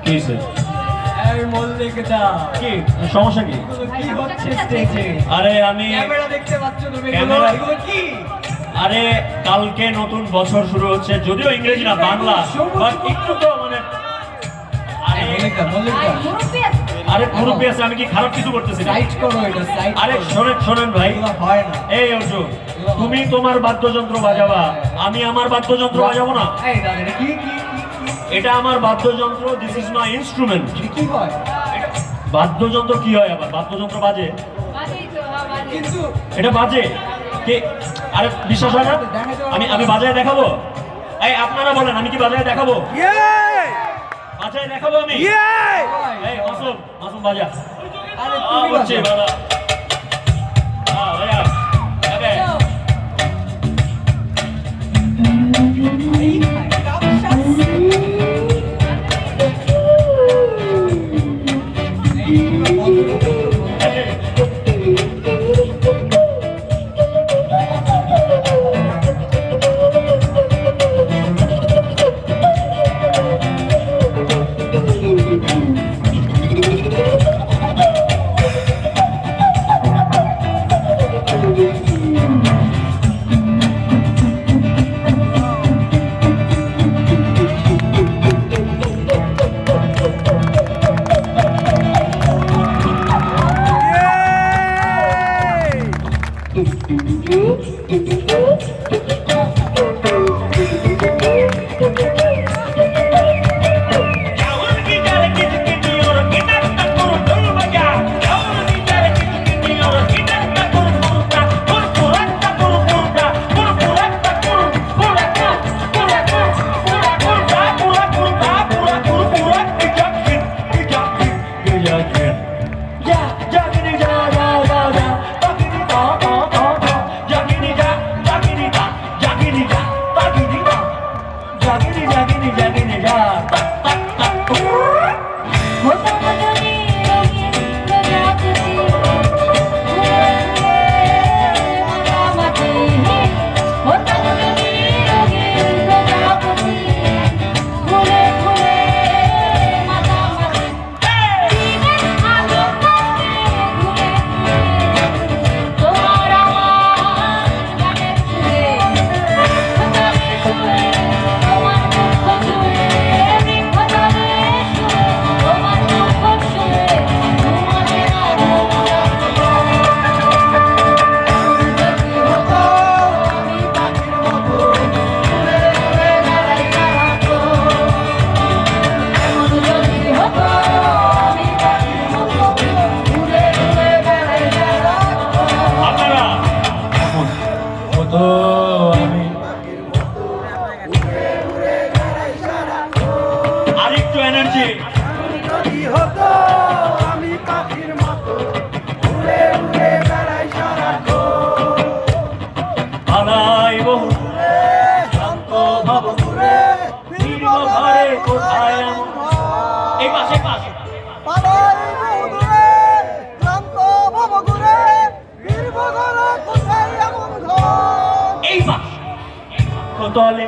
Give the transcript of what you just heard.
কিসে এই মল্লিকদা কি সমস্যা কি? কি হচ্ছে স্টেজে? আরে আমি ক্যামেরা দেখতে পাচ্ছ তুমি? ক্যামেরা- এগুলো কি? আরে কালকে নতুন বছর শুরু হচ্ছে, যদিও ইংরেজি না বাংলা, বাট একটু তো মানে আরে মল্লিকদা আরে মুরব্বী আছে, আমি কি খারাপ কিছু করতেছি না? সাইড করো এটা, সাইড আরে শোনেন ভাই, এগুলো হয় না। এই অর্জুন, তুমি তোমার বাদ্যযন্ত্র বাজাবা, আমি আমার বাদ্যযন্ত্র বাজাবো না? এই দাদা এটা কি কি এটা আমার বাদ্যযন্ত্র, দিস ইজ মাই ইনস্ট্রুমেন্ট। কি হয়? বাদ্যযন্ত্র কি হয় আবার? বাদ্যযন্ত্র বাজে, কিন্তু এটা বাজে কে? আরে বিশ্বাস হয় না? আমি বাজায় দেখাবো? এই আপনারা বলেন, আমি কি বাজায় দেখাবো? বাজায় দেখাবো আমি? এই মাসুম বাজা। আরে তুমি হচ্ছে বাজাও। বাজা। ভাইয়া ওকে। আরেকটু এনার্জি। আমি পাখির মতো উড়ে উড়ে বেড়াই সারাক্ষণ। পালাই বহু শান্ত ভাব ঘুরে ফিরবো ঘরে, কোথায় এমন এই পাশে পালাই বহু দূরে, ক্লান্ত ভাব ঘুরে ফিরবো ঘরে, কোথায় এমন ঘর। এই পাশ তলে